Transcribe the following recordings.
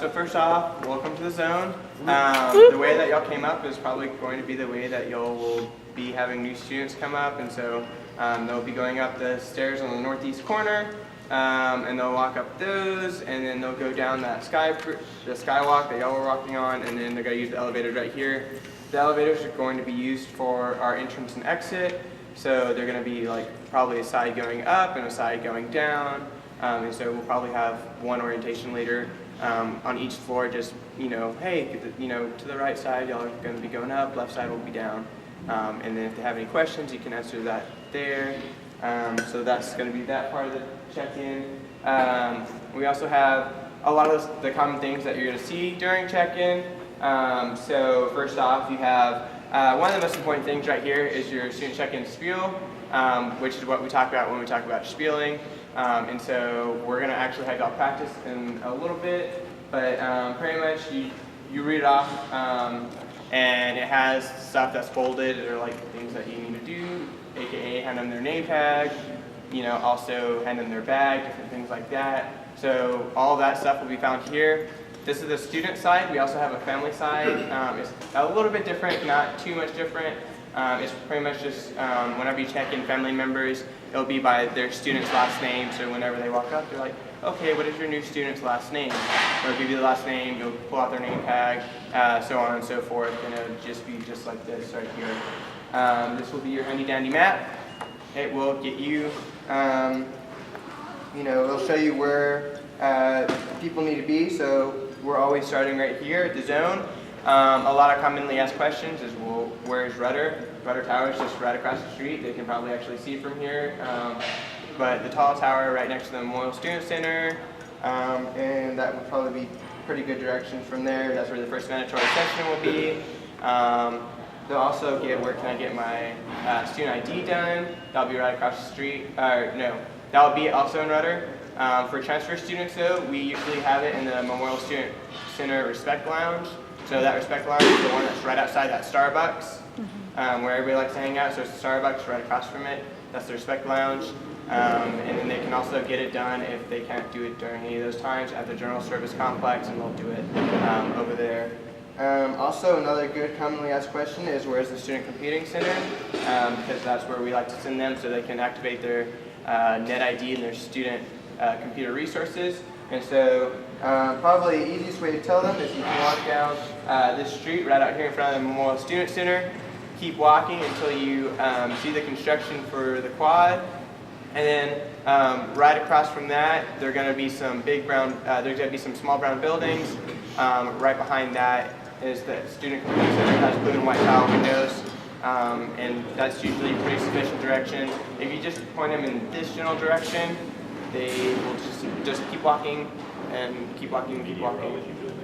So first off, welcome to the zone. The way that y'all came up is probably going to be the way that y'all will be having new students come up, and so they'll be going up the stairs on the northeast corner, and they'll walk up those, and then they'll go down that skywalk that y'all were walking on, and then they're going to use the elevators right here. The elevators are going to be used for our entrance and exit, so they're going to be like probably a side going up and a side going down, and so we'll probably have one orientation later on each floor, just, hey, to the right side, y'all are going to be going up, left side will be down. And then if they have any questions, you can answer that there. So that's going to be that part of the check-in. We also have a lot of the common things that you're going to see during check-in. So first off, you have one of the most important things right here is your student check-in spiel, which is what we talk about when we talk about spieling. And so we're going to actually have y'all practice in a little bit, but pretty much you read it off, and it has stuff that's bolded or like things that you need to do, aka hand them their name tag, also hand them their bag, different things like that. So all that stuff will be found here. This is the student side. We also have a family side. It's a little bit different, not too much different. It's pretty much just whenever you check in family members, it'll be by their student's last name. So whenever they walk up, they're like, okay, what is your new student's last name? They'll give you the last name, you'll pull out their name tag, so on and so forth, and it'll just be just like this right here. This will be your handy dandy map. It will get you, it'll show you where people need to be. So we're always starting right here at the zone. A lot of commonly asked questions is, well, where's Rudder? Rudder Tower is just right across the street. They can probably actually see from here. But the tall tower right next to the Memorial Student Center, and that would probably be pretty good direction from there. That's where the first mandatory section will be. They'll also get, where can I get my student ID done? That'll be right across the street. That'll be also in Rudder. For transfer students though, we usually have it in the Memorial Student Center Respect Lounge. So that Respect Lounge is the one that's right outside that Starbucks, where everybody likes to hang out. So it's a Starbucks right across from it. That's the Respect Lounge. And then they can also get it done if they can't do it during any of those times at the General Service Complex, and they'll do it over there. Also, another good commonly asked question is, where's the Student Computing Center? Because that's where we like to send them so they can activate their net ID and their student computer resources. And so probably the easiest way to tell them is you can walk down this street right out here in front of the Memorial Student Center, keep walking until you see the construction for the quad. And then right across from that, there are going to be some there's going to be some small brown buildings. Right behind that is the Student Computing Center. It has blue and white tile windows, and that's usually pretty sufficient direction. If you just point them in this general direction, they will just keep walking and keep walking and keep walking.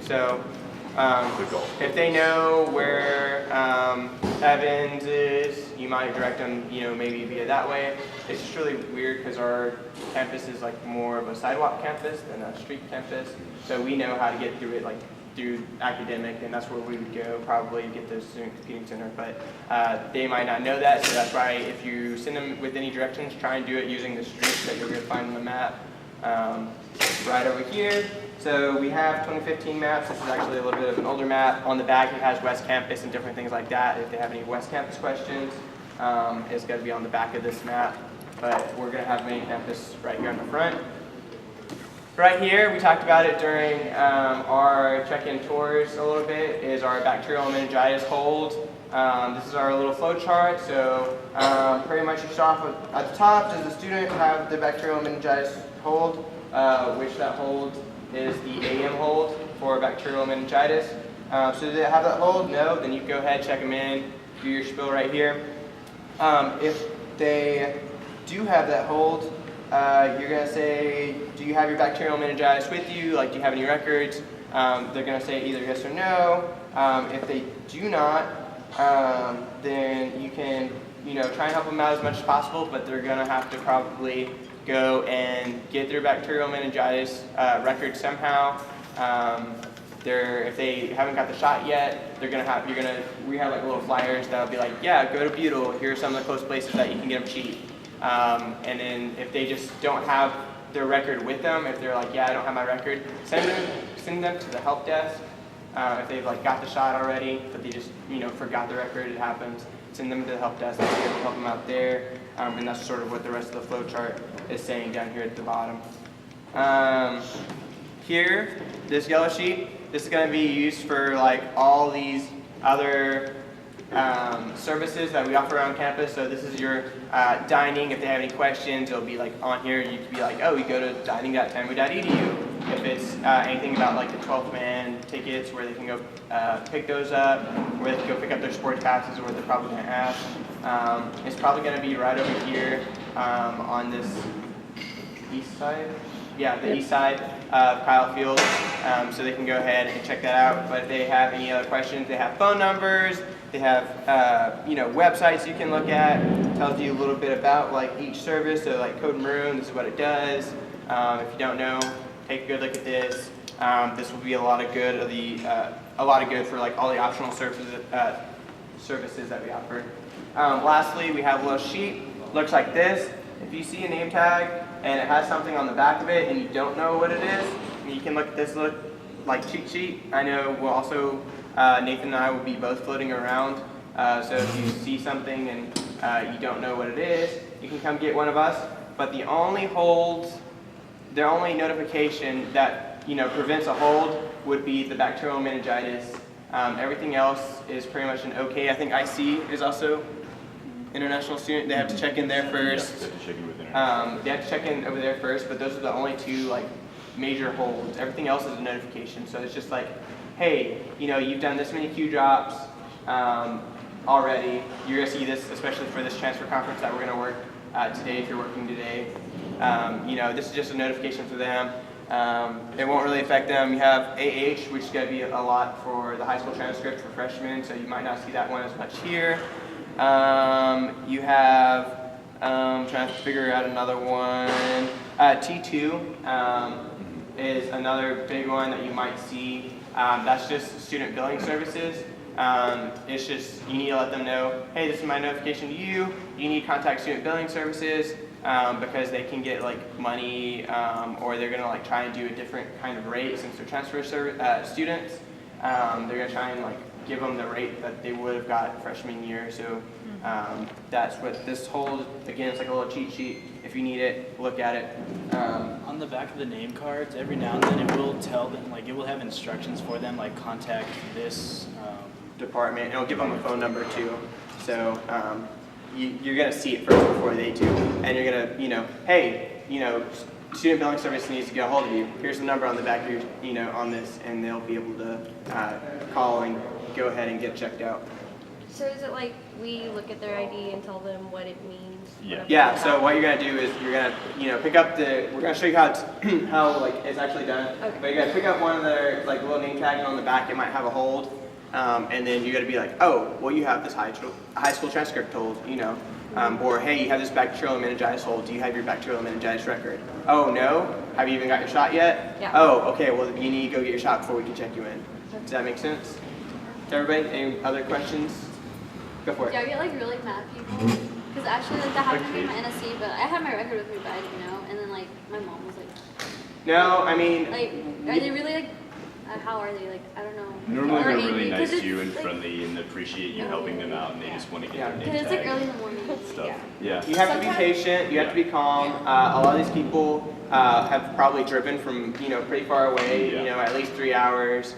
So if they know where Evans is, you might direct them, maybe via that way. It's just really weird because our campus is like more of a sidewalk campus than a street campus. So we know how to get through it, like through academic, and that's where we would go probably get the Student Computing Center. But they might not know that, so that's why if you send them with any directions, try and do it using the streets that you're going to find on the map. Right over here. So we have 2015 maps. This is actually a little bit of an older map. On the back it has West Campus and different things like that. If they have any West Campus questions, it's going to be on the back of this map. But we're going to have main campus right here on the front. Right here, we talked about it during our check-in tours a little bit, is our bacterial meningitis hold. This is our little flow chart. So pretty much you start off at the top. Does the student have the bacterial meningitis hold? Which that hold is the AM hold for bacterial meningitis. So do they have that hold? No? Then you go ahead, check them in, do your spiel right here. If they do have that hold, you're going to say, do you have your bacterial meningitis with you? Like, do you have any records? They're going to say either yes or no. If they do not, then you can, try and help them out as much as possible, but they're going to have to probably go and get their bacterial meningitis record somehow. If they haven't got the shot yet, we have like little flyers that'll be like, yeah, go to Butyl. Here are some of the close places that you can get them cheap. And then if they just don't have their record with them, if they're like, yeah, I don't have my record, send send them to the help desk. If they've like got the shot already, but they just forgot the record, it happens. Send them to the help desk. They'll be able to help them out there, and that's sort of what the rest of the flow chart is saying down here at the bottom. Here, this yellow sheet, this is going to be used for like all these other services that we offer around campus. So this is your dining. If they have any questions, it'll be like on here. You can be like, oh, you go to dining.tenwood.edu. If it's anything about like the 12th man tickets, where they can go pick those up, where they can go pick up their sports passes, or what they're probably going to ask. It's probably going to be right over here on this east side. Yeah, the east side of Kyle Field, so they can go ahead and check that out. But if they have any other questions, they have phone numbers, they have websites you can look at. It tells you a little bit about like each service. So like Code Maroon, this is what it does. If you don't know, take a good look at this. This will be a lot of good for like all the optional services that we offer. Lastly, we have a little sheet. Looks like this. If you see a name tag and it has something on the back of it and you don't know what it is, you can look at this like cheat sheet. I know we'll also, Nathan and I will be both floating around. So if you see something and you don't know what it is, you can come get one of us. But the only notification that prevents a hold would be the bacterial meningitis. Everything else is pretty much an okay. I think IC is also international student. They have to check in there first. Yeah, they have to check in with they have to check in over there first, but those are the only two like major holds. Everything else is a notification. So it's just like, hey, you've done this many Q drops already. You're gonna see this, especially for this transfer conference that we're gonna work today. If you're working today, this is just a notification for them. It won't really affect them. You have AH, which is going to be a lot for the high school transcript for freshmen, so you might not see that one as much here. You have, trying to figure out another one, T2 is another big one that you might see. That's just student billing services. It's just, you need to let them know, hey, this is my notification to you. You need to contact student billing services. Because they can get like money, or they're gonna like try and do a different kind of rate since they're transfer students. They're gonna try and like give them the rate that they would have got freshman year. So that's what this whole, again, it's like a little cheat sheet. If you need it, look at it. On the back of the name cards, every now and then it will tell them, like it will have instructions for them, like contact this department. It'll give them a phone number too. So. You're going to see it first before they do. And you're going to, hey, student billing service needs to get a hold of you. Here's the number on the back of your, on this, and they'll be able to call and go ahead and get checked out. So is it like we look at their ID and tell them what it means? Yeah. Yeah, so what you're going to do is you're going to, pick up we're going to show you how it's actually done. Okay. But you're going to pick up one of their, little name tags, and on the back it might have a hold. And then you got to be like, oh, well, you have this high school transcript hold, or hey, you have this bacterial meningitis hold. Do you have your bacterial meningitis record? Oh, no? Have you even got your shot yet? Yeah. Oh, okay, well, you need to go get your shot before we can check you in. Does that make sense to everybody? Any other questions? Go for it. Yeah, I get really mad people. Because actually, that happened to me in my NSC, but I had my record with me, but I didn't know. And then, my mom was like, no, I mean. Are they really, how are they? I don't know. Normally Or they're angry, really nice 'cause to you and it's, friendly and appreciate you helping them out, and they just want to get their name Because it's tag early in the morning. stuff. Yeah. You have to be patient. You have to be calm. A lot of these people have probably driven from pretty far away. Yeah. At least 3 hours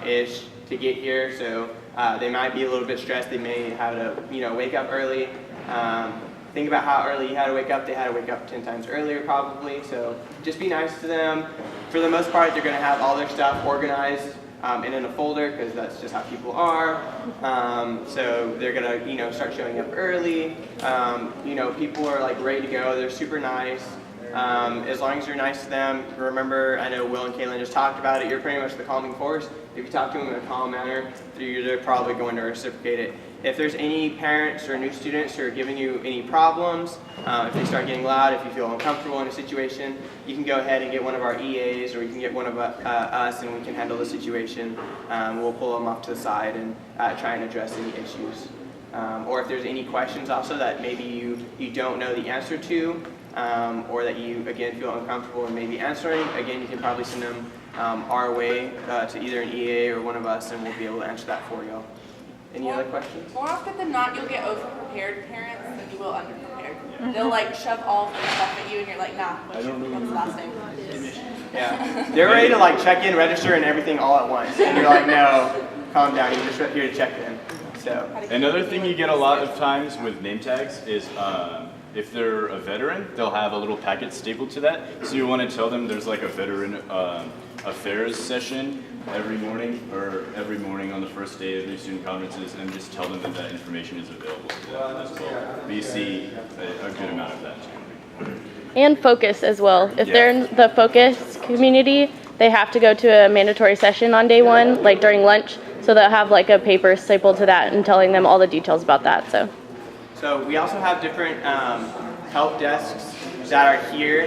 ish to get here. So they might be a little bit stressed. They may have to wake up early. Think about how early you had to wake up. They had to wake up 10 times earlier probably. So just be nice to them. For the most part, they're going to have all their stuff organized and in a folder, because that's just how people are. So they're gonna, start showing up early. People are ready to go. They're super nice. As long as you're nice to them. Remember, I know Will and Kaylin just talked about it. You're pretty much the calming force. If you talk to them in a calm manner, they're probably going to reciprocate it. If there's any parents or new students who are giving you any problems, if they start getting loud, if you feel uncomfortable in a situation, you can go ahead and get one of our EAs, or you can get one of us, and we can handle the situation. We'll pull them off to the side and try and address any issues. Or if there's any questions also that maybe you don't know the answer to, or that you, again, feel uncomfortable in maybe answering, again, you can probably send them our way to either an EA or one of us, and we'll be able to answer that for you. Any other questions? More often than not, you'll get over-prepared parents than you will under-prepared. They'll like shove all the stuff at you, and you're like, nah, what's the last name? Yeah, they're ready to like check in, register, and everything all at once, and you're like, no, calm down, you're just here to check in. So Another thing you get a lot of times with name tags is if they're a veteran, they'll have a little packet stapled to that. So you want to tell them there's like a veteran affairs session every morning on the first day of new student conferences, and just tell them that that information is available to them as well. We see a good amount of that too. And focus as well. If Yeah. they're in the focus community, they have to go to a mandatory session on day one, like during lunch. So they'll have like a paper stapled to that and telling them all the details about that. So we also have different help desks that are here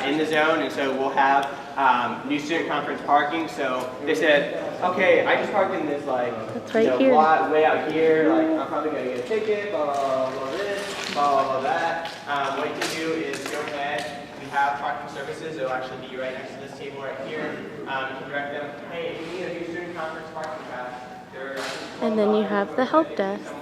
in the zone, and so we'll have new student conference parking. So they said, okay, I just parked in this like That's right here. lot way out here. Like I'm probably gonna get a ticket. Blah blah blah this. Blah blah blah that. What you can do is go ahead. We have parking services. It'll actually be right next to this table right here. You can direct them. Hey, if you need a new student conference parking pass. And then you have the help desk.